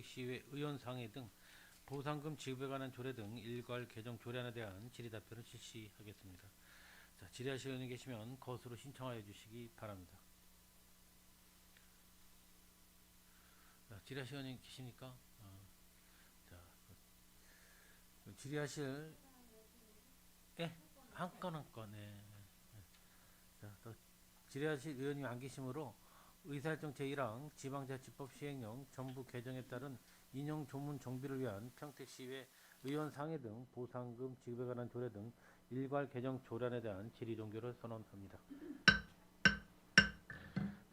평택시의회 의원상회 등 보상금 지급에 관한 조례 등 일괄 개정 조례안에 대한 질의답변을 실시하겠습니다. 자, 질의하실 의원이 계시면 거수로 신청하여 주시기 바랍니다. 자, 질의하실 의원이 계십니까? 자, 질의하실 한 건 한 건. 자, 또 질의하실 의원이 안 계시므로 의사일정 제1항 지방자치법 시행령 전부 개정에 따른 인용 조문 정비를 위한 평택시의회 의원상회 등 보상금 지급에 관한 조례 등 일괄 개정 조례안에 대한 질의 종결을 선언합니다.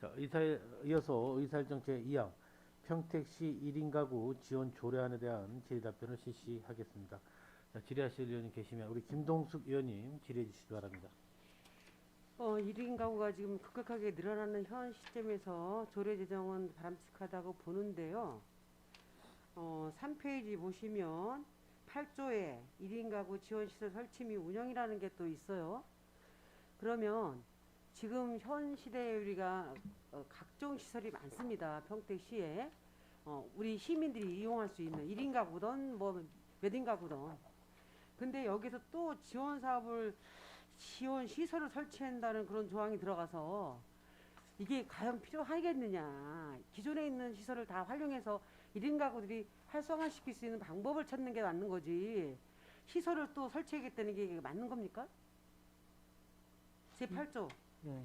자, 이어서 의사일정 제2항 평택시 1인 가구 지원 조례안에 대한 질의답변을 실시하겠습니다. 자, 질의하실 의원이 계시면 우리 김동숙 의원님 질의해 주시기 바랍니다. 1인 가구가 지금 급격하게 늘어나는 현 시점에서 조례 제정은 바람직하다고 보는데요. 3페이지 보시면 8조에 1인 가구 지원시설 설치 및 운영이라는 게 또 있어요. 그러면 지금 현 시대에 우리가 각종 시설이 많습니다. 평택시에 우리 시민들이 이용할 수 있는 1인 가구든 뭐 몇 인 가구든. 근데 여기서 또 지원 사업을 지원 시설을 설치한다는 그런 조항이 들어가서 이게 과연 필요하겠느냐. 기존에 있는 시설을 다 활용해서 1인 가구들이 활성화시킬 수 있는 방법을 찾는 게 맞는 거지. 시설을 또 설치하겠다는 게 맞는 겁니까? 제8조. 네.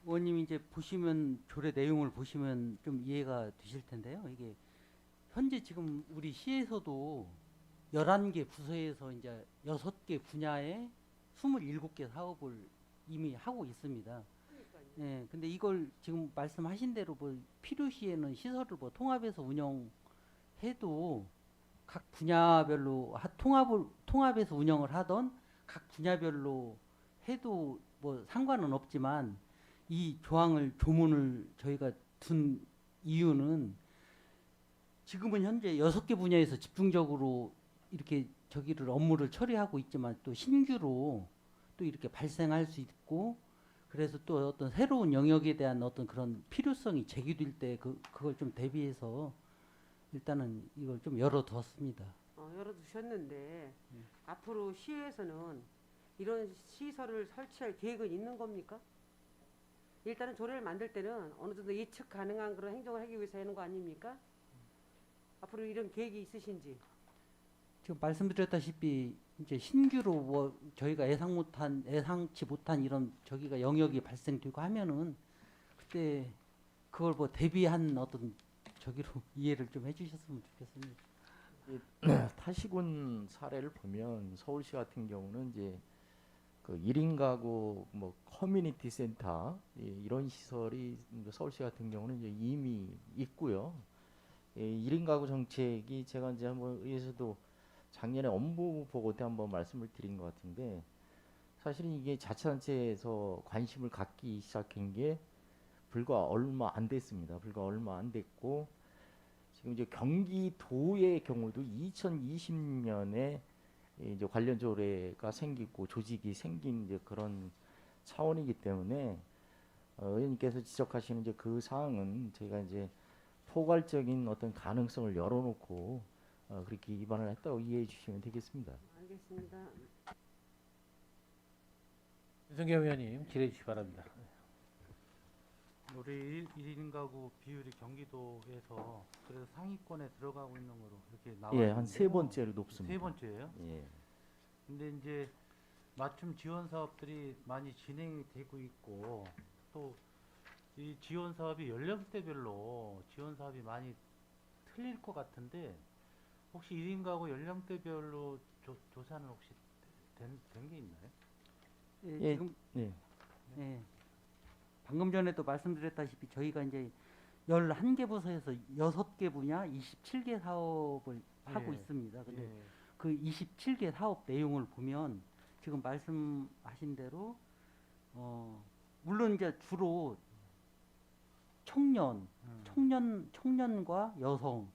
의원님 이제 보시면 조례 내용을 보시면 좀 이해가 되실 텐데요. 이게 현재 지금 우리 시에서도 11개 부서에서 이제 6개 분야에 27개 사업을 이미 하고 있습니다. 예, 근데 이걸 지금 말씀하신 대로 뭐 필요시에는 시설을 뭐 통합해서 운영해도 각 분야별로 통합해서 운영을 하던 각 분야별로 해도 뭐 상관은 없지만 이 조문을 저희가 둔 이유는 지금은 현재 6개 분야에서 집중적으로 이렇게 업무를 처리하고 있지만 또 신규로 또 이렇게 발생할 수 있고 그래서 또 어떤 새로운 영역에 대한 어떤 그런 필요성이 제기될 때 그걸 좀 대비해서 일단은 이걸 좀 열어두었습니다. 열어두셨는데 앞으로 시에서는 이런 시설을 설치할 계획은 있는 겁니까? 일단은 조례를 만들 때는 어느 정도 예측 가능한 그런 행정을 하기 위해서 하는 거 아닙니까? 앞으로 이런 계획이 있으신지. 지금 말씀드렸다시피 이제 신규로 뭐 저희가 예상치 못한 이런 저기가 영역이 발생되고 하면은 그때 그걸 뭐 대비한 어떤 저기로 이해를 좀 해주셨으면 좋겠습니다. 타시군 사례를 보면 서울시 같은 경우는 이제 그 1인 가구 뭐 커뮤니티 센터 이런 시설이 서울시 같은 경우는 이제 이미 있고요. 1인 가구 정책이 제가 이제 한번 의회에서도 작년에 업무 보고 때 한번 말씀을 드린 것 같은데 사실은 이게 자치단체에서 관심을 갖기 시작한 게 불과 얼마 안 됐습니다. 불과 얼마 안 됐고 지금 이제 경기도의 경우도 2020년에 이제 관련 조례가 생기고 조직이 생긴 이제 그런 차원이기 때문에 의원님께서 지적하시는 이제 그 사항은 저희가 이제 포괄적인 어떤 가능성을 열어놓고 그렇게 입안을 했다고 이해해 주시면 되겠습니다. 알겠습니다. 윤성경 의원님 질의해 주시기 바랍니다. 우리 1인 가구 비율이 경기도에서 그래서 상위권에 들어가고 있는 거로 이렇게 나와 예, 한 세 번째로 높습니다. 세 번째예요? 예. 근데 이제 맞춤 지원 사업들이 많이 진행이 되고 있고 또 이 지원 사업이 연령대별로 지원 사업이 많이 틀릴 것 같은데 혹시 1인 가구 연령대별로 조사는 혹시 된 게 있나요? 예, 예, 지금 예. 예, 방금 전에도 말씀드렸다시피 저희가 이제 11개 부서에서 6개 분야 27개 사업을 하고 예. 있습니다. 근데 예. 그 27개 사업 내용을 보면 지금 말씀하신 대로 물론 이제 주로 청년과 여성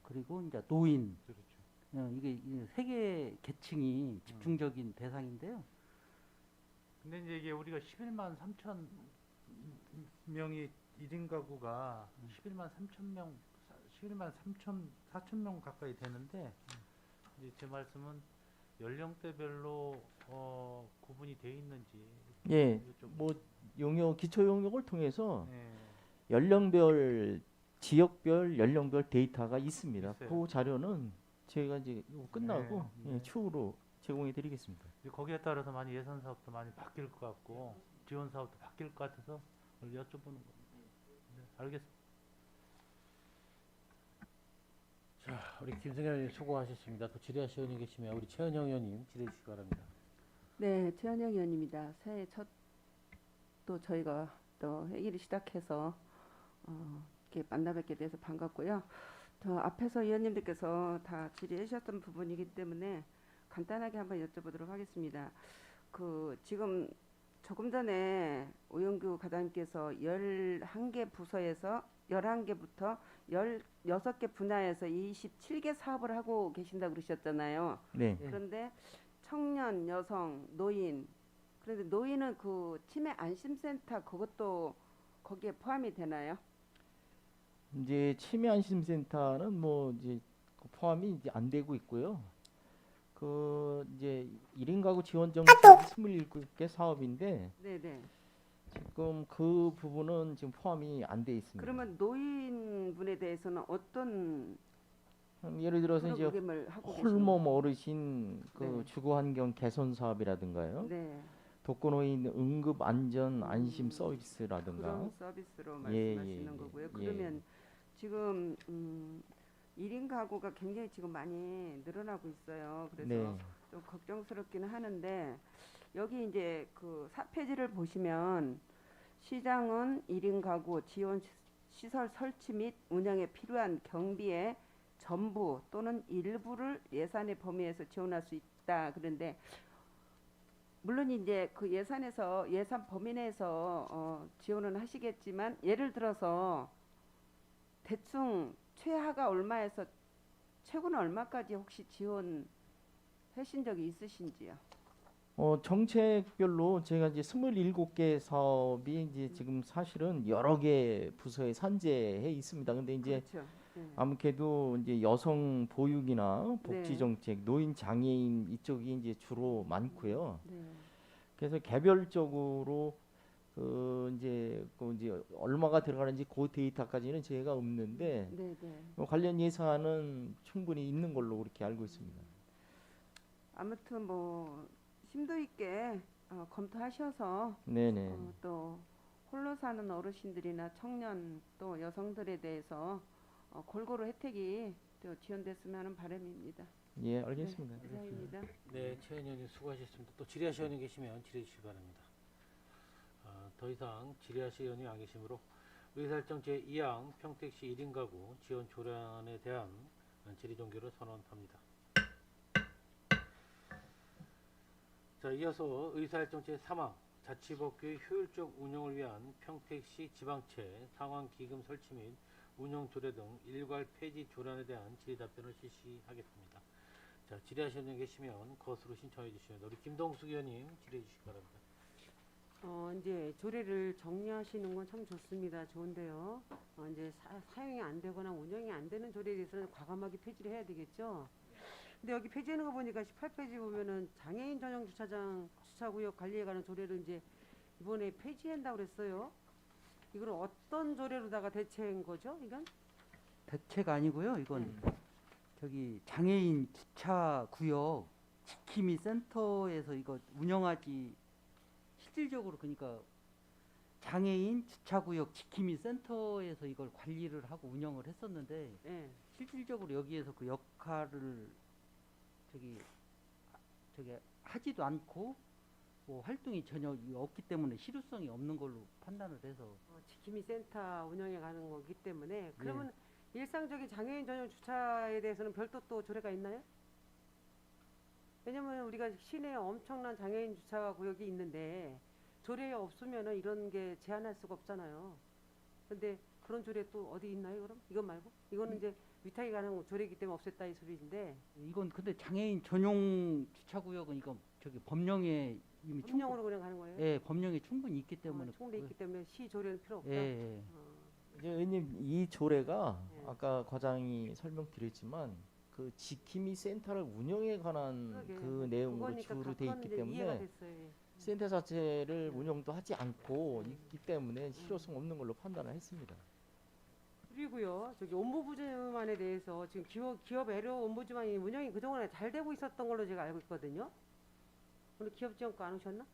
그리고 이제 노인 그렇죠. 이게 세 개 계층이 집중적인 대상인데요. 근데 이제 이게 우리가 11만 3천 명이 1인 가구가 11만 3천 명 7만 4천 명 가까이 되는데 이제 제 말씀은 연령대별로 구분이 돼 있는지 예, 이거 좀 뭐 용역 기초 용역을 통해서 예, 연령별 지역별 연령별 데이터가 있습니다. 있어요. 그 자료는 저희가 이제 이거 끝나고 네, 예, 네. 추후로 제공해 드리겠습니다. 이제 거기에 따라서 많이 예산 사업도 많이 바뀔 것 같고 지원 사업도 바뀔 것 같아서 오늘 여쭤보는 겁니다. 네, 알겠습니다. 자, 우리 김승현 의원님 수고하셨습니다. 또 질의하실 의원님 계시면 우리 최은영 의원님 질의해 주시기 바랍니다. 네, 최은영 의원입니다. 새해 첫 또 저희가 또 회의를 시작해서 이렇게 만나 뵙게 돼서 반갑고요. 저 앞에서 의원님들께서 다 질의해 주셨던 부분이기 때문에 간단하게 한번 여쭤보도록 하겠습니다. 그 지금 조금 전에 오영규 과장님께서 11개 부서에서 11개부터 16개 분야에서 27개 사업을 하고 계신다고 그러셨잖아요. 네. 그런데 청년, 여성, 노인, 그런데 노인은 그 치매 안심센터 그것도 거기에 포함이 되나요? 이제 치매 안심센터는 뭐 이제 포함이 이제 안 되고 있고요. 그 이제 1인 가구 지원 정책이 27개 사업인데 네네. 지금 그 부분은 지금 포함이 안 돼 있습니다. 그러면 노인분에 대해서는 어떤 예를 들어서 이제 프로그램을 하고 홀몸 어르신 그 네. 주거 환경 개선 사업이라든가요. 네. 독거노인 응급 안전 안심 서비스라든가. 그런 서비스로 예, 말씀하시는 예, 거고요. 예. 그러면 지금 1인 가구가 굉장히 지금 많이 늘어나고 있어요. 그래서 네. 좀 걱정스럽기는 하는데 여기 이제 그 4페이지를 보시면 시장은 1인 가구 지원 시설 설치 및 운영에 필요한 경비의 전부 또는 일부를 예산의 범위에서 지원할 수 있다. 그런데 물론 이제 그 예산에서 예산 범위 내에서 지원은 하시겠지만 예를 들어서 대충 최하가 얼마에서 최고는 얼마까지 혹시 지원하신 적이 있으신지요? 정책별로 제가 이제 27개 사업이 이제 지금 사실은 여러 개 부서에 산재해 있습니다. 근데 이제 그렇죠. 네. 아무래도 이제 여성 보육이나 복지 네. 정책, 노인 장애인 이쪽이 이제 주로 많고요. 네. 그래서 개별적으로 그 이제 얼마가 들어가는지 그 데이터까지는 제가 없는데 네, 네. 관련 예산은 충분히 있는 걸로 그렇게 알고 있습니다. 아무튼 뭐 심도 있게 검토하셔서 네네. 또 홀로 사는 어르신들이나 청년 또 여성들에 대해서 골고루 혜택이 또 지원됐으면 하는 바람입니다. 예, 알겠습니다. 네, 이상입니다. 네, 최은영 의원님 수고하셨습니다. 또 질의하실 의원님 계시면 질의해 주시기 바랍니다. 더 이상 질의하실 의원이 안 계시므로 의사일정 제2항 평택시 1인 가구 지원 조례안에 대한 질의 종결을 선언합니다. 자, 이어서 의사일정 제3항 자치법규의 효율적 운영을 위한 평택시 지방채 상환기금 설치 및 운영 조례 등 일괄 폐지 조례안에 대한 질의 답변을 실시하겠습니다. 자, 질의하시는 분 계시면 것으로 신청해 주시면 우리 김동숙 의원님 질의해 주시기 바랍니다. 이제 조례를 정리하시는 건 참 좋습니다. 좋은데요. 이제 사용이 안 되거나 운영이 안 되는 조례에 대해서는 과감하게 폐지를 해야 되겠죠. 근데 여기 폐지하는 거 보니까 18페이지 보면은 장애인 전용 주차장 주차구역 관리에 관한 조례를 이제 이번에 폐지한다고 그랬어요. 이걸 어떤 조례로다가 대체한 거죠? 이건? 대체가 아니고요. 이건 저기 장애인 주차 구역 지킴이 센터에서 이거 운영하지 실질적으로 그러니까 장애인 주차 구역 지킴이 센터에서 이걸 관리를 하고 운영을 했었는데 예. 실질적으로 여기에서 그 역할을 저기 하지도 않고 뭐 활동이 전혀 없기 때문에 실효성이 없는 걸로 판단을 해서 지킴이 센터 운영해 가는 거기 때문에 그러면 일상적인 장애인 전용 주차에 대해서는 별도 또 조례가 있나요? 왜냐면 우리가 시내에 엄청난 장애인 주차 구역이 있는데 조례에 없으면은 이런 게 제한할 수가 없잖아요. 근데 그런 조례 또 어디 있나요, 그럼? 이건 말고? 이거는 이제 위탁이 가는 조례이기 때문에 없앴다 이 소리인데 이건 근데 장애인 전용 주차 구역은 이거 저기 법령에 이미 법령으로 그냥 가는 거예요? 예, 법령에 충분히 있기 때문에 충분히 있기 때문에 시 조례는 필요 없다. 예, 예. 어, 이제 의원님 이 조례가 네. 아까 과장이 설명드렸지만 그 지킴이 센터를 운영에 관한 그러게. 그 내용으로 그거니까 주로 돼 그건 있기 이제 이해가 때문에 됐어요. 예. 센터 자체를 네. 운영도 하지 않고 있기 때문에 실효성 없는 걸로 판단을 했습니다. 그리고요, 저기 옴부즈만에 대해서 지금 기업 애료 옴부즈만이 운영이 그동안에 잘 되고 있었던 걸로 제가 알고 있거든요. 오늘 기업 지원과 안 오셨나?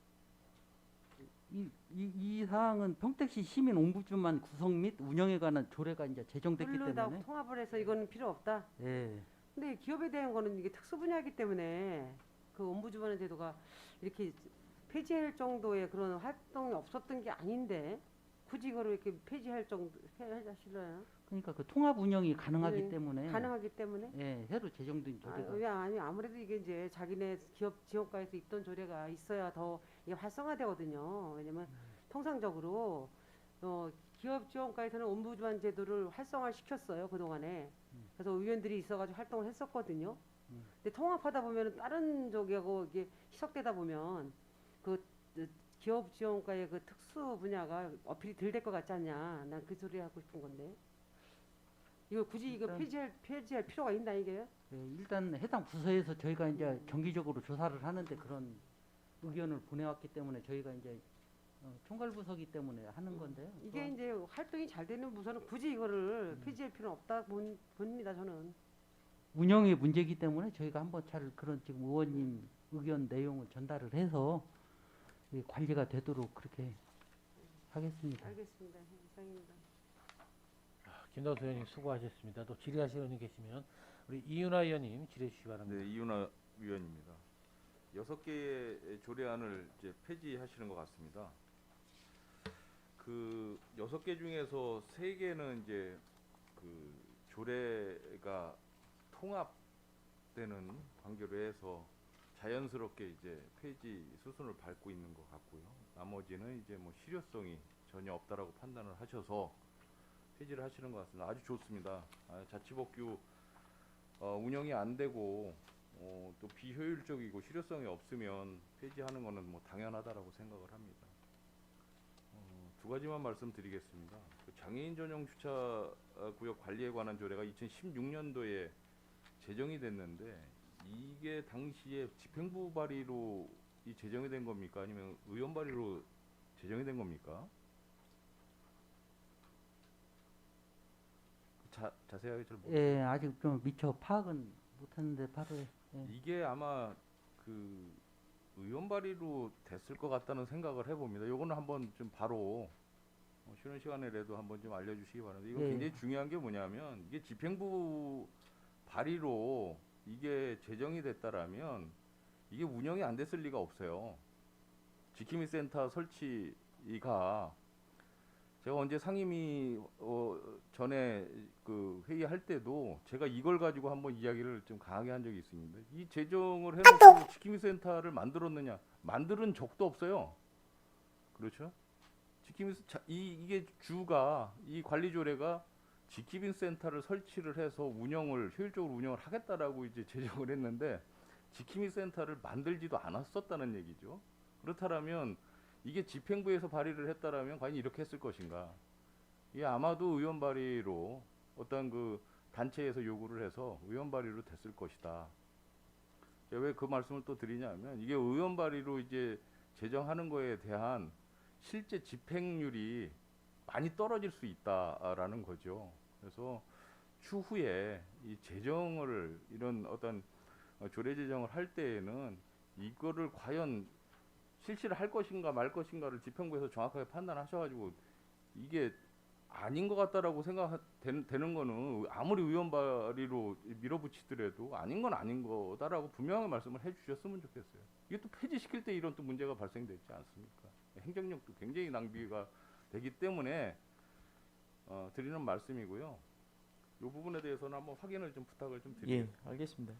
이 사항은 평택시 시민 옴부즈만 구성 및 운영에 관한 조례가 이제 제정됐기 둘로 다 때문에 통합을 해서 이거는 필요 없다. 예. 근데 기업에 대한 거는 이게 특수 분야이기 때문에 그 옴부즈만 제도가 이렇게 폐지할 정도의 그런 활동이 없었던 게 아닌데 굳이 이거를 이렇게 폐지할 정도 하시려나? 그러니까 그 통합 운영이 가능하기 네, 때문에 가능하기 때문에. 예, 새로 제정된 조례가 아니 아무래도 이게 이제 자기네 기업 지원과에서 있던 조례가 있어야 더 이게 활성화되거든요. 왜냐면 통상적으로 기업 지원과에서는 옴부즈만 제도를 활성화 시켰어요 그 동안에. 그래서 의원들이 있어가지고 활동을 했었거든요. 근데 통합하다 보면은 다른 쪽하고 이게 희석되다 보면 그 기업 지원과의 그 특수 분야가 어필이 덜 될 것 같지 않냐. 난 그 소리 하고 싶은 건데. 이거 굳이 이거 일단- 폐지할 필요가 있나 이게? 예, 일단 해당 부서에서 저희가 이제 정기적으로 조사를 하는데 그런 의견을 보내왔기 때문에 저희가 이제 총괄 부서기 때문에 하는 건데요. 이게 이제 활동이 잘 되는 부서는 굳이 이거를 폐지할 필요는 없다 봅니다 저는. 운영의 문제이기 때문에 저희가 한번 잘 그런 지금 의원님 의견 내용을 전달을 해서 이 관리가 되도록 그렇게 하겠습니다. 알겠습니다. 이상입니다. 김덕수 의원님 수고하셨습니다. 또 질의하실 의원님 계시면 우리 이윤아 의원님 질의해 주시기 바랍니다. 네, 이윤아 위원입니다. 6개의 조례안을 이제 폐지하시는 것 같습니다. 그 6개 중에서 3개는 이제 그 조례가 통합되는 관계로 해서 자연스럽게 이제 폐지 수순을 밟고 있는 것 같고요. 나머지는 이제 뭐 실효성이 전혀 없다라고 판단을 하셔서 폐지를 하시는 것 같습니다. 아주 좋습니다. 자치법규 운영이 안 되고 또 비효율적이고 실효성이 없으면 폐지하는 것은 뭐 당연하다라고 생각을 합니다. 두 가지만 말씀드리겠습니다. 그 장애인 전용 주차 구역 관리에 관한 조례가 2016년도에 제정이 됐는데 이게 당시에 집행부 발의로 이 제정이 된 겁니까? 아니면 의원 발의로 제정이 된 겁니까? 자세하게 잘 모르겠어요. 예, 아직 좀 미처 파악은 못했는데 바로 예. 이게 아마 그 의원 발의로 됐을 것 같다는 생각을 해봅니다. 요거는 한번 좀 바로 쉬는 시간에라도 한번 좀 알려주시기 바랍니다. 이거 네. 굉장히 중요한 게 뭐냐면 이게 집행부 발의로 이게 제정이 됐다라면 이게 운영이 안 됐을 리가 없어요. 지킴이 센터 설치가 제가 언제 상임위 전에 그 회의할 때도 제가 이걸 가지고 한번 이야기를 좀 강하게 한 적이 있습니다. 이 제정을 해놓고 지킴이 센터를 만들었느냐? 만드는 적도 없어요. 그렇죠? 이게 주가 이 관리 조례가 지킴이 센터를 설치를 해서 효율적으로 운영을 하겠다라고 이제 제정을 했는데 지킴이 센터를 만들지도 않았었다는 얘기죠. 그렇다면 이게 집행부에서 발의를 했다라면 과연 이렇게 했을 것인가? 이게 아마도 의원 발의로 어떤 그 단체에서 요구를 해서 의원 발의로 됐을 것이다. 왜 그 말씀을 또 드리냐면 이게 의원 발의로 이제 제정하는 거에 대한 실제 집행률이 많이 떨어질 수 있다라는 거죠. 그래서 추후에 이 제정을 이런 어떤 조례 제정을 할 때에는 이거를 과연 실시를 할 것인가 말 것인가를 집행부에서 정확하게 판단하셔가지고 이게 아닌 것 같다라고 생각되는 거는 아무리 의원 발의로 밀어붙이더라도 아닌 건 아닌 거다라고 분명하게 말씀을 해주셨으면 좋겠어요. 이게 또 폐지시킬 때 이런 또 문제가 발생되지 않습니까? 행정력도 굉장히 낭비가 되기 때문에 드리는 말씀이고요. 이 부분에 대해서는 한번 확인을 좀 부탁을 좀 예, 드리겠습니다. 알겠습니다.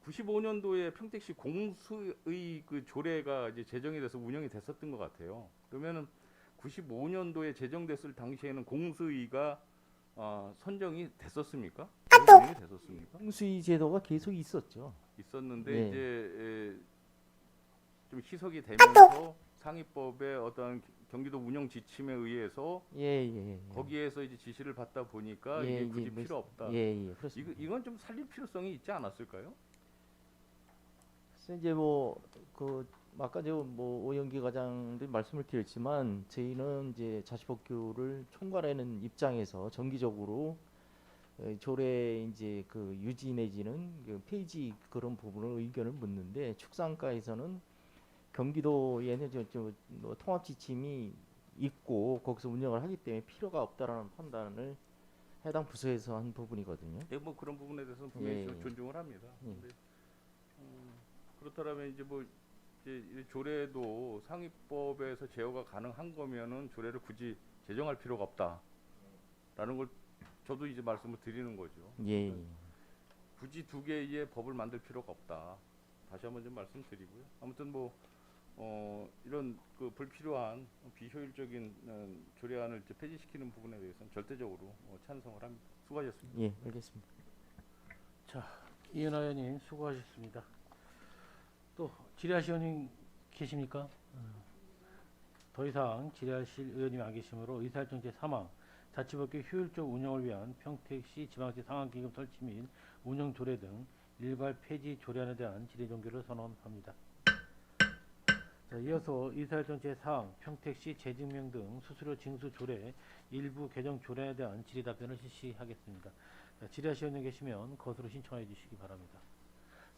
95년도에 평택시 공수의 그 조례가 이제 제정이 돼서 운영이 됐었던 것 같아요. 그러면은 95년도에 제정됐을 당시에는 공수위가 선정이 됐었습니까? 운영이 됐었습니까? 홍수위 제도가 계속 있었죠. 있었는데 네. 이제 좀 희석이 되면서 상위법의 어떤 경기도 운영 지침에 의해서 예. 거기에서 이제 지시를 받다 보니까 예, 이게 굳이 뭐, 필요 없다. 예, 그렇습니다. 이건 좀 살릴 필요성이 있지 않았을까요? 그래서 이제 그 아까 뭐 오영기 과장도 말씀을 드렸지만 저희는 이제 자치법규를 총괄하는 입장에서 정기적으로 조례 이제 그 유지 내지는 그 폐지 그런 부분을 의견을 묻는데 축산과에서는 경기도에는 뭐 통합 지침이 있고 거기서 운영을 하기 때문에 필요가 없다라는 판단을 해당 부서에서 한 부분이거든요. 네, 뭐 그런 부분에 대해서는 분명히 예. 존중을 합니다. 예. 근데 그렇다면 이제 뭐 이제 이 조례도 상위법에서 제어가 가능한 거면은 조례를 굳이 제정할 필요가 없다라는 걸 저도 이제 말씀을 드리는 거죠. 예. 굳이 두 개의 법을 만들 필요가 없다. 다시 한번 좀 말씀드리고요. 아무튼 뭐 이런 그 불필요한 비효율적인 조례안을 이제 폐지시키는 부분에 대해서는 절대적으로 찬성을 합니다. 수고하셨습니다. 예, 알겠습니다. 이은하 의원님 수고하셨습니다. 또 질의하실 의원님 계십니까? 더 이상 질의하실 의원님이 안 계시므로 의사일정 제3항 자치법규 효율적 운영을 위한 평택시 지방시 상황기금 설치 및 운영 조례 등 일괄 폐지 조례안에 대한 질의 종결을 선언합니다. 자, 이어서 의사일정 제4항 평택시 재증명 등 수수료 징수 조례 일부 개정 조례에 대한 질의 답변을 실시하겠습니다. 자, 질의하실 의원님 계시면 거수로 신청해 주시기 바랍니다.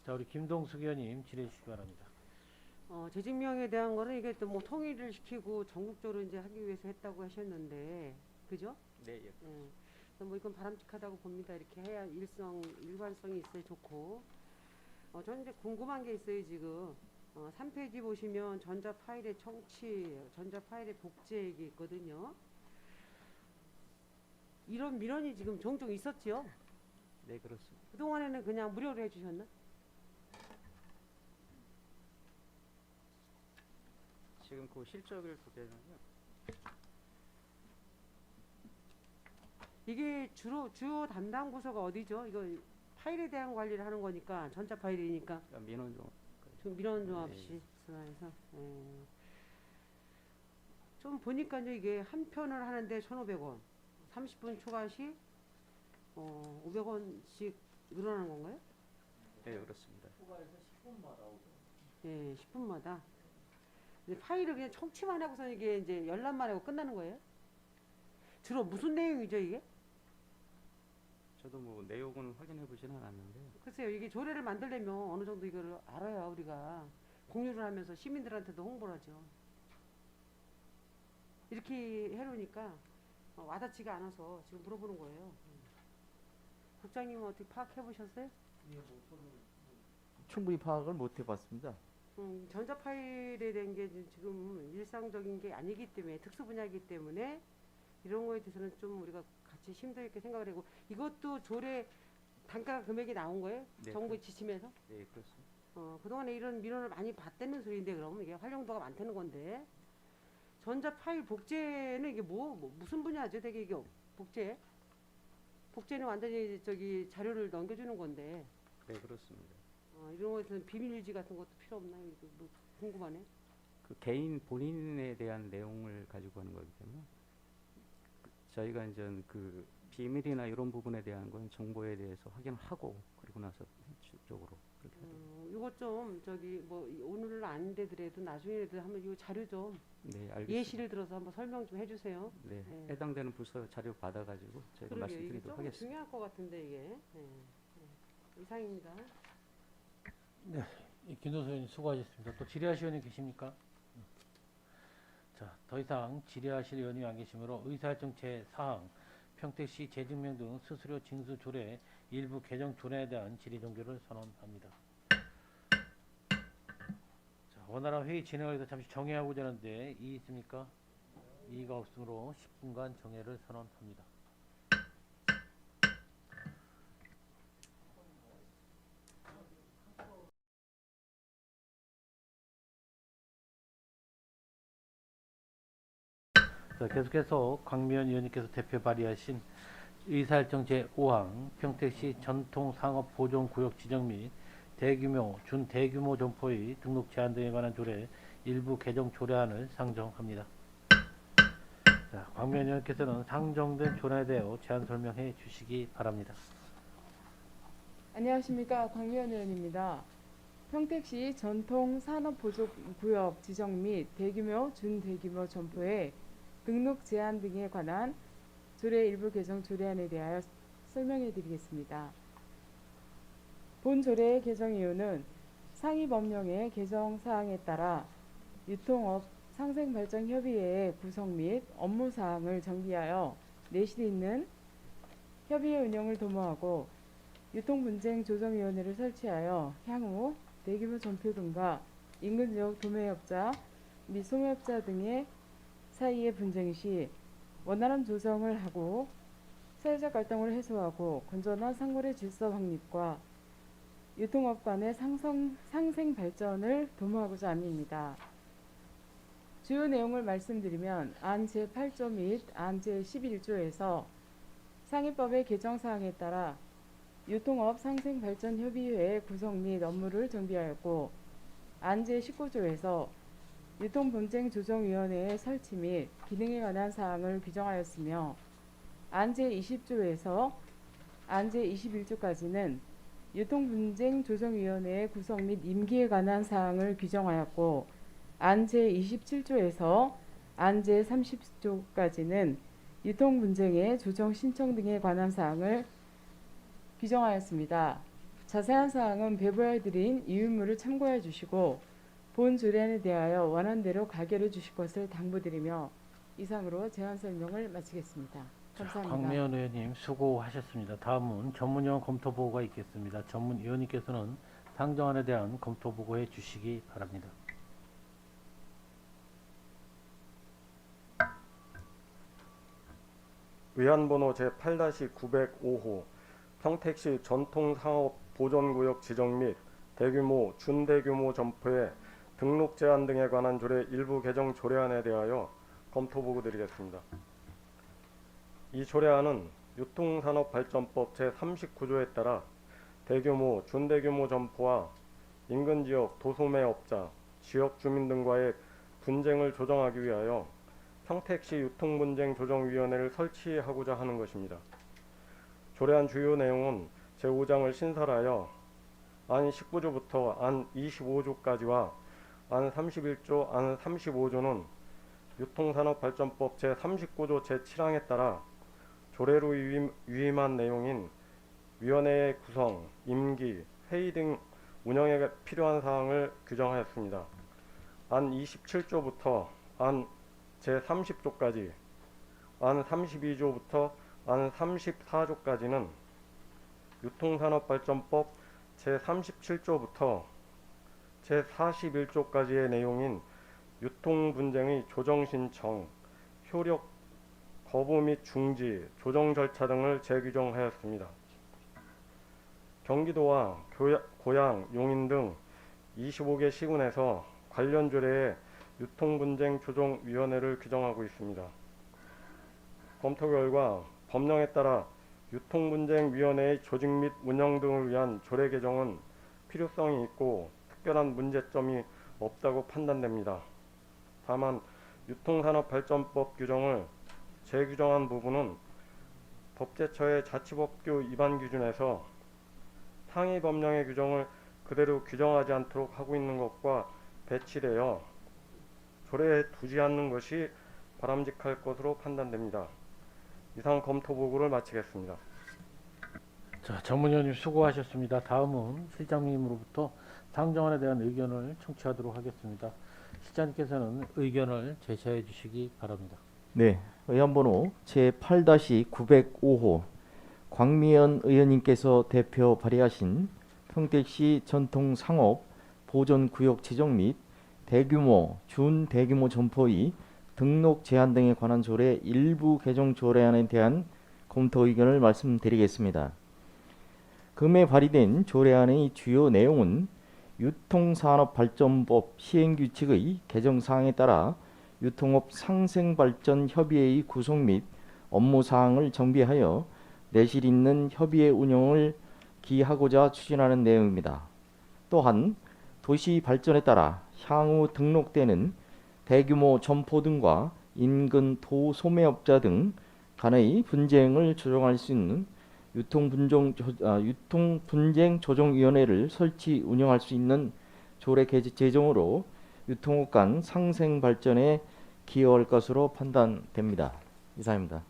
자, 우리 김동숙 의원님 질의해 주시기 바랍니다. 재증명에 대한 거는 이게 또 뭐 통일을 시키고 전국적으로 이제 하기 위해서 했다고 하셨는데, 그죠? 네, 예. 그래서 뭐 이건 바람직하다고 봅니다. 이렇게 해야 일관성이 있어야 좋고. 저는 이제 궁금한 게 있어요, 지금. 3페이지 보시면 전자 파일의 청취, 전자 파일의 복제 얘기 있거든요. 이런 민원이 지금 종종 있었지요? 네, 그렇습니다. 그동안에는 그냥 무료로 해주셨나? 지금 그 실적을 보면요. 이게 주요 담당 부서가 어디죠? 이거 파일에 대한 관리를 하는 거니까, 전자 파일이니까. 민원 좀 지금 민원조합시 수사에서. 좀 보니까요, 이게 한 편을 하는데 1,500원, 30분 추가 시 500원씩 늘어나는 건가요? 네, 그렇습니다. 예, 10분마다. 근데 파일을 그냥 청취만 하고서 이게 이제 열람만 하고 끝나는 거예요? 주로 무슨 내용이죠, 이게? 저도 뭐 내용은 확인해 보지는 않았는데 글쎄요, 이게 조례를 만들려면 어느 정도 이걸 알아야 우리가 공유를 하면서 시민들한테도 홍보를 하죠. 이렇게 해놓으니까 와닿지가 않아서 지금 물어보는 거예요. 국장님은 어떻게 파악해 보셨어요? 충분히 파악을 못 해봤습니다. 전자 파일에 대한 게 지금 일상적인 게 아니기 때문에 특수 분야이기 때문에 이런 거에 대해서는 좀 우리가 같이 심도 있게 생각을 하고, 이것도 조례 단가 금액이 나온 거예요? 네, 정부 지침에서? 네, 그렇습니다. 그동안에 이런 민원을 많이 받다는 소리인데, 그러면 이게 활용도가 많다는 건데, 전자 파일 복제는 이게 무슨 분야죠? 되게 이게 복제는 완전히 저기 자료를 넘겨주는 건데, 네, 그렇습니다. 이런 거에서는 비밀 유지 같은 것도 필요 없나요? 이거 뭐 궁금하네. 그 개인 본인에 대한 내용을 가지고 하는 거기 때문에 저희가 이제 그 비밀이나 이런 부분에 대한 건 정보에 대해서 확인을 하고 그리고 나서 쪽으로 그렇게 해야 됩니다. 이거 좀 저기 뭐 오늘은 안 되더라도 나중에라도 한번 이 자료 좀 네, 알겠습니다. 예시를 들어서 한번 설명 좀 해주세요. 네, 네. 해당되는 부서 자료 받아가지고 저희가 그러게요. 이게 말씀드리도록 조금 하겠습니다. 중요할 것 같은데 이게. 이상입니다. 김동수 의원님 수고하셨습니다. 또 질의하실 의원님 계십니까? 자, 더 이상 질의하실 의원님이 안 계시므로 의사일정 제4항 평택시 재증명 등 수수료 징수 조례 일부 개정 조례에 대한 질의 종결을 선언합니다. 자, 원활한 회의 진행을 위해서 잠시 정회하고자 하는데 이의 있습니까? 이의가 없으므로 10분간 정회를 선언합니다. 자, 계속해서 광미연 의원님께서 대표 발의하신 의사일정 제5항 평택시 전통상업보존구역 지정 및 대규모, 준대규모 점포의 등록 제한 등에 관한 조례 일부 개정 조례안을 상정합니다. 자, 자, 광면 의원께서는 상정된 조례에 대해 제안 설명해 주시기 바랍니다. 안녕하십니까, 광미연 의원입니다. 평택시 전통산업보조구역 지정 및 대규모, 준대규모 점포의 등록 제한 등에 관한 조례 일부 개정 조례안에 대하여 설명해 드리겠습니다. 본 조례의 개정 이유는 상위 법령의 개정 사항에 따라 유통업 상생발전협의회의 구성 및 업무 사항을 정비하여 내실 있는 협의회 운영을 도모하고 유통분쟁조정위원회를 설치하여 향후 대규모 점포 등과 인근 지역 도매업자 및 소매업자 등의 사이의 분쟁 시 원활한 조정을 하고 사회적 갈등을 해소하고 건전한 상거래 질서 확립과 유통업 간의 상생 발전을 도모하고자 함입니다. 주요 내용을 말씀드리면 안 제8조 및 안 제11조에서 상위법의 개정 사항에 따라 유통업 상생발전협의회의 구성 및 업무를 정비하였고, 안 제19조에서 유통분쟁조정위원회의 설치 및 기능에 관한 사항을 규정하였으며, 안 제20조에서 안 제21조까지는 유통분쟁조정위원회의 구성 및 임기에 관한 사항을 규정하였고, 안 제27조에서 안 제30조까지는 유통분쟁의 조정 신청 등에 관한 사항을 규정하였습니다. 자세한 사항은 배부해드린 이유물을 참고해 주시고 본 조례안에 대하여 원안대로 가결해 주실 것을 당부드리며 이상으로 제안 설명을 마치겠습니다. 감사합니다. 광미연 의원님 수고하셨습니다. 다음은 전문위원 검토 보고가 있겠습니다. 전문위원님께서는 상정안에 대한 검토 보고해 주시기 바랍니다. 의안번호 제8-905호 평택시 전통상업보존구역 지정 및 대규모, 준대규모 점포의 등록 제한 등에 관한 조례 일부 개정 조례안에 대하여 검토 보고 드리겠습니다. 이 조례안은 유통산업발전법 제39조에 따라 대규모, 준대규모 점포와 인근지역 도소매업자, 지역주민 등과의 분쟁을 조정하기 위하여 평택시 유통분쟁조정위원회를 설치하고자 하는 것입니다. 조례안 주요 내용은 제5장을 신설하여 안 19조부터 안 25조까지와 안 31조, 안 35조는 유통산업발전법 제39조 제7항에 따라 조례로 위임한 내용인 위원회의 구성, 임기, 회의 등 운영에 필요한 사항을 규정하였습니다. 안 27조부터 안 제30조까지, 안 32조부터 안 34조까지는 유통산업발전법 제37조부터 제41조까지의 내용인 유통분쟁의 조정신청, 효력 거부 및 중지, 조정 절차 등을 재규정하였습니다. 경기도와 고양, 용인 등 25개 시군에서 관련 조례에 유통분쟁조정위원회를 규정하고 있습니다. 검토 결과 법령에 따라 유통분쟁위원회의 조직 및 운영 등을 위한 조례 개정은 필요성이 있고 특별한 문제점이 없다고 판단됩니다. 다만 유통산업발전법 규정을 재규정한 부분은 법제처의 자치법규 위반 기준에서 상위 법령의 규정을 그대로 규정하지 않도록 하고 있는 것과 배치되어 조례에 두지 않는 것이 바람직할 것으로 판단됩니다. 이상 검토 보고를 마치겠습니다. 자, 전문위원님 수고하셨습니다. 다음은 실장님으로부터 상정안에 대한 의견을 청취하도록 하겠습니다. 실장님께서는 의견을 제시해 주시기 바랍니다. 네, 의안번호 제8-905호 광미연 의원님께서 대표 발의하신 평택시 전통상업 보존구역 지정 및 대규모, 준대규모 점포의 등록 제한 등에 관한 조례 일부 개정 조례안에 대한 검토 의견을 말씀드리겠습니다. 금에 발의된 조례안의 주요 내용은 유통산업발전법 시행규칙의 개정사항에 따라 유통업 상생발전협의회의 구성 및 업무사항을 정비하여 내실 있는 협의회 운영을 기하고자 추진하는 내용입니다. 또한 도시 발전에 따라 향후 등록되는 대규모 점포 등과 인근 도소매업자 등 간의 분쟁을 조정할 수 있는 유통분쟁조정위원회를 설치 운영할 수 있는 조례 제정으로 유통업 간 상생 발전에 기여할 것으로 판단됩니다. 이상입니다.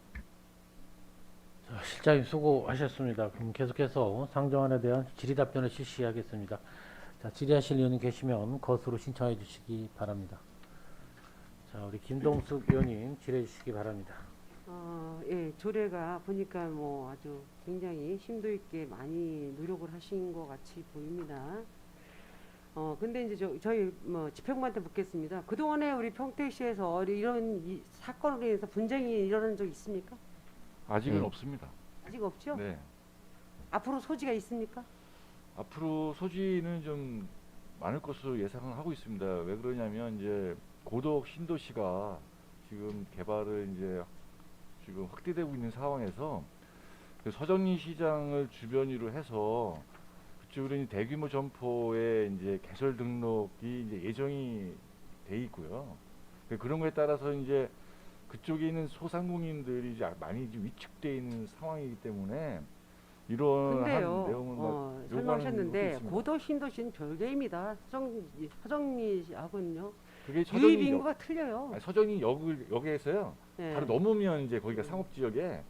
자, 실장님 수고하셨습니다. 그럼 계속해서 상정안에 대한 질의 답변을 실시하겠습니다. 자, 질의하실 의원님 계시면 거수로 신청해 주시기 바랍니다. 자, 우리 김동숙 의원님 질의해 주시기 바랍니다. 예, 조례가 보니까 뭐 아주 굉장히 심도 있게 많이 노력을 하신 것 같이 보입니다. 근데 이제 저희 뭐 집행부한테 묻겠습니다. 그동안에 우리 평택시에서 이런 사건으로 인해서 분쟁이 일어난 적 있습니까? 아직은 네. 없습니다. 아직 없죠? 네. 앞으로 소지가 있습니까? 앞으로 소지는 좀 많을 것으로 예상을 하고 있습니다. 왜 그러냐면 이제 고덕 신도시가 지금 개발을 이제 지금 확대되고 있는 상황에서 그 서정리 시장을 주변으로 해서 그쪽으로 이제 대규모 점포의 이제 개설 등록이 이제 예정이 돼 있고요. 그런 거에 따라서 이제 그쪽에 있는 소상공인들이 이제 많이 이제 위축돼 있는 상황이기 때문에 이런 근데요, 내용을 막 요구하는 설명하셨는데 것도 있습니다. 고도 신도시는 별개입니다. 서정리하고는요. 그게 유입 서정리 인구가 틀려요. 서정리 역에서요. 네. 바로 넘으면 이제 거기가 상업 지역에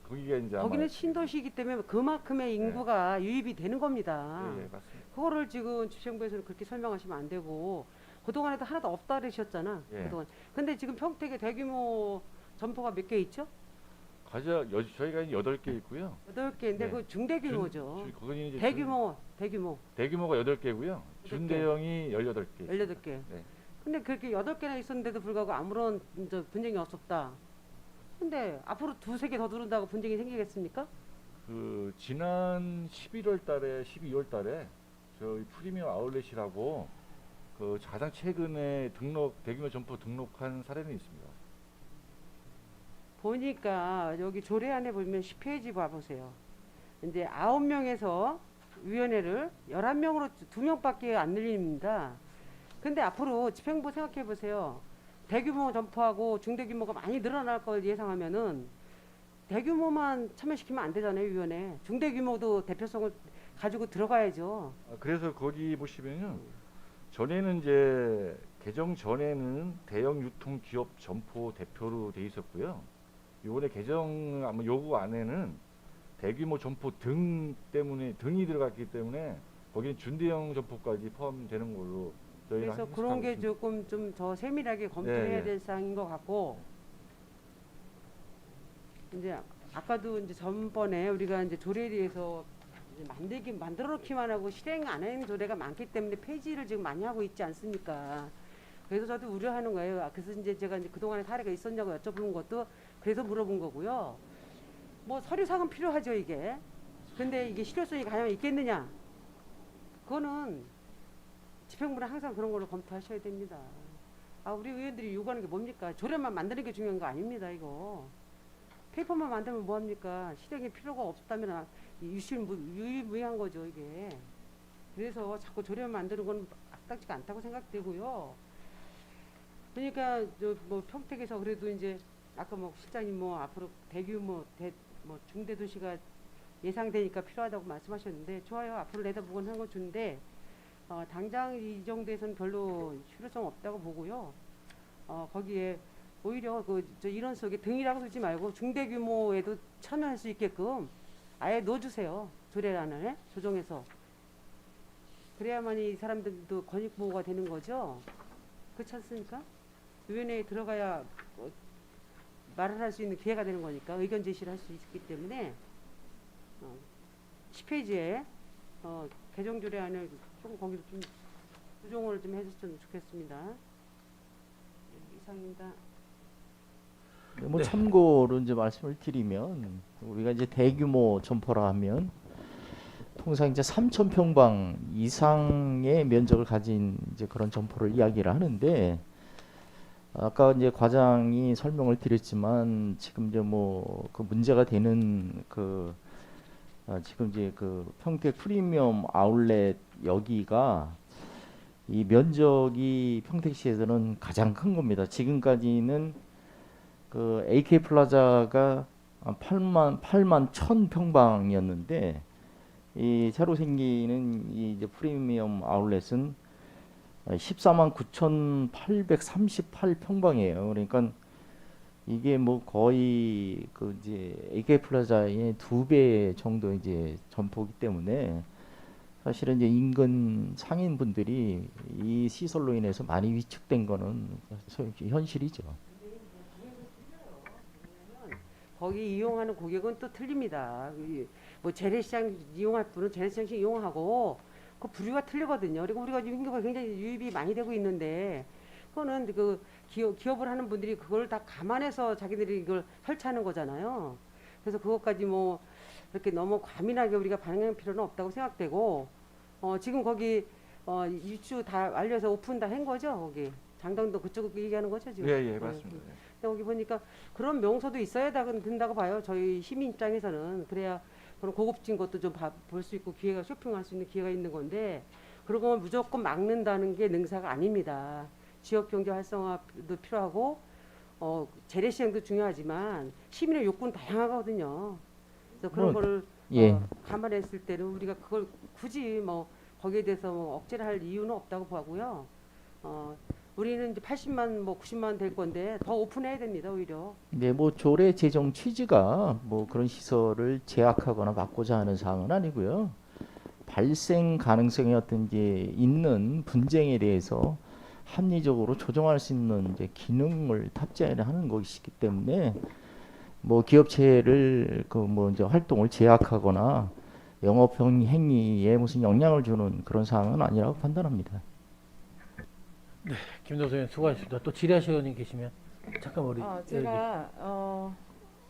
거기가 이제 아마 거기는 신도시이기 때문에 그만큼의 인구가 유입이 되는 겁니다. 예, 맞습니다. 그거를 지금 집행부에서는 그렇게 설명하시면 안 되고 그동안에도 하나도 없다 그러셨잖아. 예. 그동안. 근데 지금 평택에 대규모 점포가 몇 개 있죠? 저희가 8개 있고요. 8개인데 네. 그 중대규모죠. 거기는 이제 대규모 대규모가 8개고요. 준대형이 18개. 18개. 네. 근데 그렇게 8개나 있었는데도 불구하고 아무런 이제 분쟁이 없었다. 근데 앞으로 2-3개 더 들어온다고 분쟁이 생기겠습니까? 그 지난 11월 달에 12월 달에 저희 프리미엄 아울렛이라고 그 가장 최근에 대규모 점포 등록한 사례는 있습니다. 보니까 여기 조례안에 보면 10페이지 봐보세요. 이제 9명에서 위원회를 11명으로 2명밖에 안 늘립니다. 근데 앞으로 집행부 생각해 보세요. 대규모 점포하고 중대규모가 많이 늘어날 걸 예상하면은 대규모만 참여시키면 안 되잖아요, 위원회. 중대규모도 대표성을 가지고 들어가야죠. 그래서 거기 보시면요. 전에는 이제 개정 전에는 대형 유통 기업 점포 대표로 돼 있었고요. 이번에 개정 아마 요구 안에는 대규모 점포 등 때문에 등이 들어갔기 때문에 거기는 준대형 점포까지 포함되는 걸로 저희가 그래서 그런 게 조금 좀 더 세밀하게 검토해야 될 사항인 것 같고 이제 아까도 이제 전번에 우리가 이제 조례에 대해서 만들어 놓기만 하고 실행 안 하는 조례가 많기 때문에 폐지를 지금 많이 하고 있지 않습니까? 그래서 저도 우려하는 거예요. 그래서 이제 제가 이제 그동안에 사례가 있었냐고 여쭤보는 것도 그래서 물어본 거고요. 뭐 서류상은 필요하죠, 이게. 근데 이게 실효성이 과연 있겠느냐? 그거는 집행부는 항상 그런 걸로 검토하셔야 됩니다. 우리 의원들이 요구하는 게 뭡니까? 조례만 만드는 게 중요한 거 아닙니다, 이거. 페이퍼만 만들면 뭐합니까? 실행이 필요가 없다면 유의무이한 거죠, 이게. 그래서 자꾸 조례만 만드는 건 악당치가 않다고 생각되고요. 그러니까 뭐 평택에서 그래도 이제 아까 뭐 실장님 뭐 앞으로 대규모 중대 도시가 예상되니까 필요하다고 말씀하셨는데 좋아요. 앞으로 내다보곤 한 건 좋은데 당장 이 정도에서는 별로 실효성 없다고 보고요. 거기에 오히려 이런 속에 등이라고 쓰지 말고 중대 규모에도 참여할 수 있게끔 아예 넣어주세요. 조례안을 조정해서. 그래야만 이 사람들도 권익 보호가 되는 거죠. 그렇지 않습니까? 위원회에 들어가야 말을 할 수 있는 기회가 되는 거니까 의견 제시를 할 수 있기 때문에 10페이지에 개정 조례안을 좀 거기서 좀 조정을 좀 해줬으면 좋겠습니다. 이상입니다. 뭐 참고로 이제 말씀을 드리면 우리가 이제 대규모 점포라 하면 통상 이제 3,000평방 이상의 면적을 가진 이제 그런 점포를 이야기를 하는데 아까 이제 과장이 설명을 드렸지만 지금 이제 뭐 그 문제가 되는 지금 이제 그 평택 프리미엄 아울렛 여기가 이 면적이 평택시에서는 가장 큰 겁니다. 지금까지는 그 AK 플라자가 8만 1,000평방이었는데 이 새로 생기는 이 이제 프리미엄 아울렛은 14만 9,838평방이에요. 그러니까 이게 뭐 거의 그 이제 AK 플라자의 2배 정도 이제 점포기 때문에 사실은 이제 인근 상인분들이 이 시설로 인해서 많이 위축된 거는 현실이죠. 거기 이용하는 고객은 또 틀립니다. 뭐 재래시장 이용할 분은 재래시장 이용하고 그 부류가 틀리거든요. 그리고 우리가 지금 굉장히 유입이 많이 되고 있는데 그거는 그 기업을 하는 분들이 그걸 다 감안해서 자기들이 이걸 설치하는 거잖아요. 그래서 그것까지 뭐 이렇게 너무 과민하게 우리가 반응할 필요는 없다고 생각되고 지금 거기 입주 다 완료해서 오픈 다 한 거죠. 거기 장당도 그쪽 얘기하는 거죠 지금. 예, 맞습니다. 예. 근데 거기 보니까 그런 명소도 있어야 된다고 봐요. 저희 시민 입장에서는. 그래야 그런 고급진 것도 좀 볼 수 있고 기회가 쇼핑할 수 있는 기회가 있는 건데 그런 걸 무조건 막는다는 게 능사가 아닙니다. 지역 경제 활성화도 필요하고 재래시장도 중요하지만 시민의 욕구는 다양하거든요. 그래서 그런 거를 예. 감안했을 때는 우리가 그걸 굳이 뭐 거기에 대해서 뭐 억제를 할 이유는 없다고 보고요. 우리는 이제 80만 뭐 90만 될 건데 더 오픈해야 됩니다. 오히려. 네, 뭐 조례 제정 취지가 뭐 그런 시설을 제약하거나 막고자 하는 사항은 아니고요. 발생 가능성이 어떤 이제 있는 분쟁에 대해서 합리적으로 조정할 수 있는 이제 기능을 탑재하는 것이기 때문에 뭐 기업체를 그 뭐 이제 활동을 제약하거나 영업 행위에 무슨 영향을 주는 그런 사항은 아니라고 판단합니다. 김도수 의원 수고하셨습니다. 또 질의하실 의원님 계시면 잠깐 우리 제가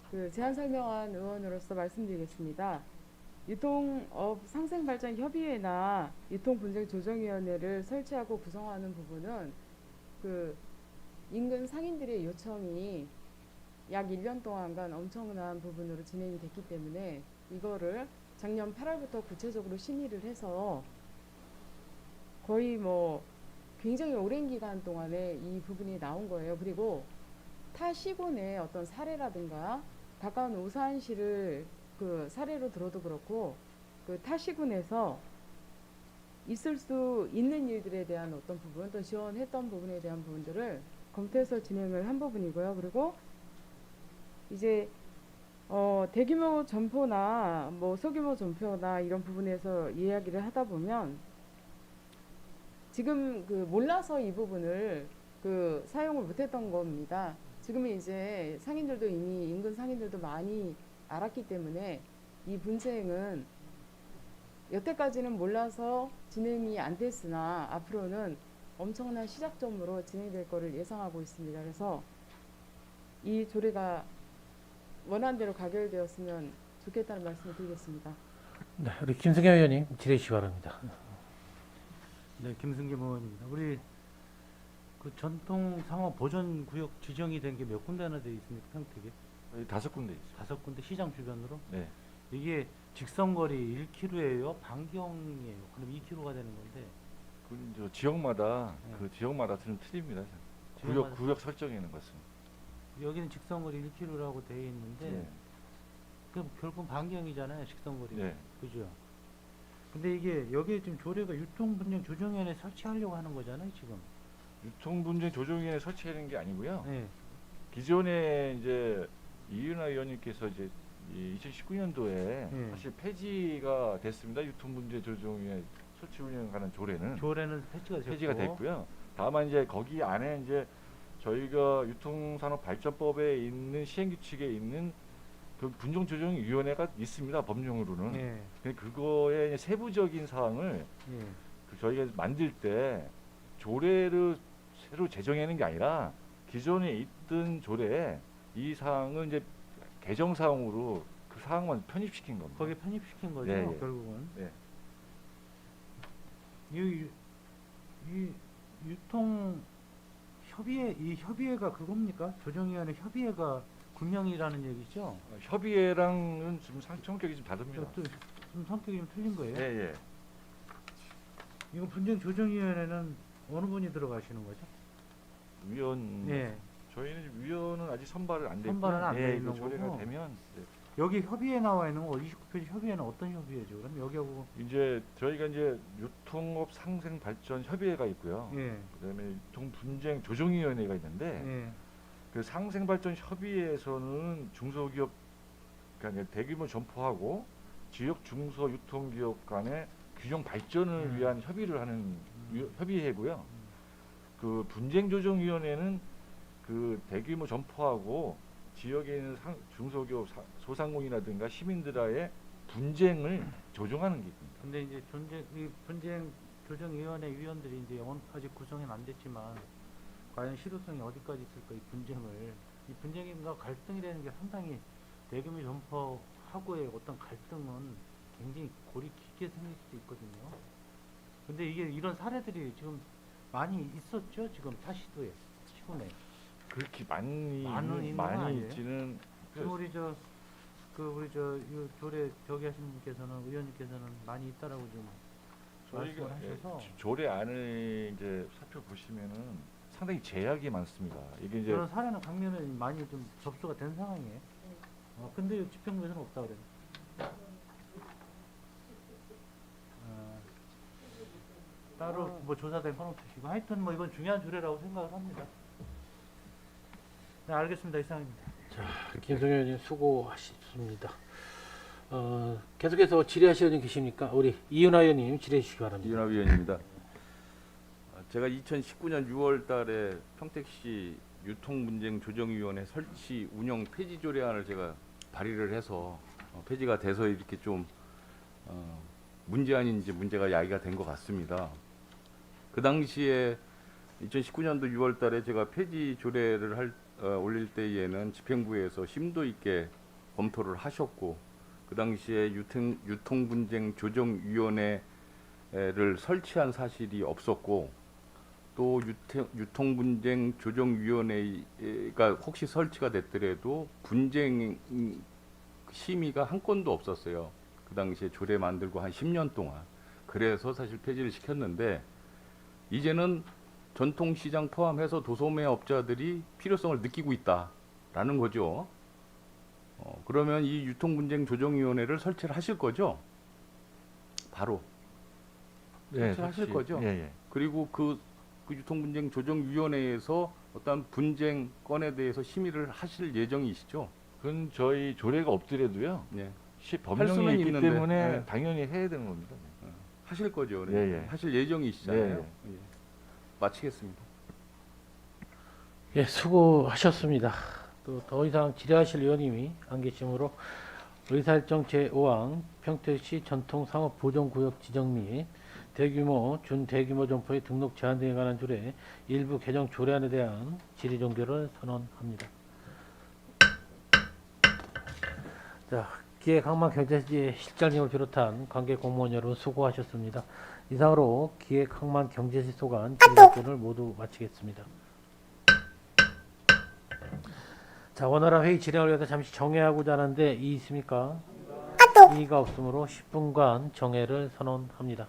그 제안 설명한 의원으로서 말씀드리겠습니다. 유통업 상생발전협의회나 유통분쟁조정위원회를 설치하고 구성하는 부분은 그 인근 상인들의 요청이 약 1년 동안간 엄청난 부분으로 진행이 됐기 때문에 이거를 작년 8월부터 구체적으로 심의를 해서 거의 뭐 굉장히 오랜 기간 동안에 이 부분이 나온 거예요. 그리고 타 시군의 어떤 사례라든가 가까운 우산시를 그 사례로 들어도 그렇고 그 타 시군에서 있을 수 있는 일들에 대한 어떤 부분 또 지원했던 부분에 대한 부분들을 검토해서 진행을 한 부분이고요. 그리고 이제 대규모 점포나 뭐 소규모 점포나 이런 부분에서 이야기를 하다 보면 지금 그 몰라서 이 부분을 그 사용을 못했던 겁니다. 지금은 이제 상인들도 이미 인근 상인들도 많이 알았기 때문에 이 분쟁은 여태까지는 몰라서 진행이 안 됐으나 앞으로는 엄청난 시작점으로 진행될 거를 예상하고 있습니다. 그래서 이 조례가 원안대로 가결되었으면 좋겠다는 말씀을 드리겠습니다. 네, 우리 김승겸 의원님 질의해 주시기 바랍니다. 네, 김승겸 의원입니다. 우리 그 전통 상업 보존 구역 지정이 된 게 몇 군데나 돼 있습니까? 평택에? 5군데 있어요. 5군데 시장 주변으로? 네. 이게 직선거리 1km예요? 반경이에요? 그럼 2km가 되는 건데 그 지역마다 네. 그 지역마다 좀 틀립니다. 지역마다 구역 설정에는 것은. 여기는 직선거리 1km라고 돼 있는데 네. 그럼 결국 반경이잖아요, 직선거리. 네. 그죠? 근데 이게 여기에 지금 조례가 유통분쟁 조정위원회 설치하려고 하는 거잖아요, 지금. 유통분쟁 조정위원회 설치하는 게 아니고요. 네. 기존에 이제 이윤아 의원님께서 이제 2019년도에 네. 사실 폐지가 됐습니다. 유통분쟁 조정위원회 설치 운영 관한 조례는 조례는 폐지가 됐고. 됐고요. 다만 이제 거기 안에 이제 저희가 유통산업발전법에 있는 시행규칙에 있는 그 분쟁조정위원회가 있습니다. 법령으로는. 네. 근데 그거의 세부적인 사항을 네. 그 저희가 만들 때 조례를 새로 제정하는 게 아니라 기존에 있던 조례에 이 사항을 이제 개정 사항으로 그 사항만 편입시킨 겁니다. 거기에 편입시킨 거죠, 네, 예. 결국은. 네. 이 유통 협의회, 이 협의회가 그겁니까? 조정위원회 협의회가 군명이라는 얘기죠? 협의회랑은 좀 성격이 좀 다릅니다. 좀 성격이 좀 틀린 거예요? 예, 예. 이거 분쟁 조정위원회는 어느 분이 들어가시는 거죠? 위원 네. 저희는 위원은 아직 선발을 안 됐고 선발은 안 돼 있는 조례가 거고. 되면 여기 협의에 나와 있는 거 29페이지 협의회는 어떤 협의회죠? 그럼 여기하고 이제 저희가 이제 유통업 상생 발전 협의회가 있고요. 예. 그다음에 유통 분쟁 조정위원회가 있는데 예. 그 상생 발전 협의회에서는 중소기업 그러니까 대규모 점포하고 지역 중소 유통기업 간의 규정 발전을 위한 협의를 하는 협의회고요. 그 분쟁조정위원회는 그 대규모 점포하고 지역에 있는 중소기업 소상공인이라든가 시민들과의 분쟁을 조정하는 게 있습니다. 근데 이제 분쟁 조정위원회 위원들이 이제 아직 구성은 안 됐지만 과연 실효성이 어디까지 있을까 이 분쟁과 갈등이라는 게 상당히 대규모 점포하고의 어떤 갈등은 굉장히 골이 깊게 생길 수도 있거든요. 근데 이게 이런 사례들이 지금 많이 있었죠. 지금 타시도에 시군에. 그렇게 많이 있는 거 아니에요? 있지는 지금 우리 이 조례 저기 하신 분께서는 의원님께서는 많이 있다라고 좀 저희가 말씀을 하셔서 조례안을 이제 살펴보시면은 상당히 제약이 많습니다. 이게 이제 그런 사례는 강면에 많이 좀 접수가 된 상황이에요. 근데 집행부에서는 없다 그래요. 따로 뭐 조사된 건 없으시고 하여튼 뭐 이건 중요한 조례라고 생각을 합니다. 네, 알겠습니다. 이상입니다. 김성현 의원님 수고하셨습니다. 계속해서 질의하실 의원 계십니까? 우리 이윤하 의원님 질의해 주시기 바랍니다. 이윤하 위원입니다. 제가 2019년 6월 달에 평택시 유통분쟁조정위원회 설치 운영 폐지 조례안을 제가 발의를 해서 폐지가 돼서 이렇게 좀 문제아닌지 문제가 야기가 된 것 같습니다. 그 당시에 2019년도 6월 달에 제가 폐지 조례를 올릴 때에는 집행부에서 심도 있게 검토를 하셨고 그 당시에 유통분쟁조정위원회를 설치한 사실이 없었고 또 유통분쟁조정위원회가 혹시 설치가 됐더라도 분쟁 심의가 한 건도 없었어요. 그 당시에 조례 만들고 한 10년 동안. 그래서 사실 폐지를 시켰는데 이제는 전통시장 포함해서 도소매 업자들이 필요성을 느끼고 있다라는 거죠. 그러면 이 유통분쟁조정위원회를 설치를 하실 거죠? 바로 설치하실 거죠? 예. 그리고 그 유통분쟁조정위원회에서 어떤 분쟁 건에 대해서 심의를 하실 예정이시죠? 그건 저희 조례가 없더라도요. 예. 법령이 수는 있기 있는데, 때문에 예. 당연히 해야 되는 겁니다. 하실 거죠? 네. 예, 예. 하실 예정이시잖아요. 예, 예. 마치겠습니다. 예, 수고하셨습니다. 또 더 이상 질의하실 의원님이 안 계시므로 의사일정 제5항 평택시 전통상업보존구역 지정 및 대규모, 준대규모 점포의 등록 제한 등에 관한 조례 일부 개정 조례안에 대한 질의 종결을 선언합니다. 자, 기획항만경제시 실장님을 비롯한 관계 공무원 여러분 수고하셨습니다. 이상으로 기획항만경제시 소관 질의답변을 모두 마치겠습니다. 자, 원활한 회의 진행을 위해서 잠시 정회하고자 하는데 이의 있습니까? 이의가 없으므로 10분간 정회를 선언합니다.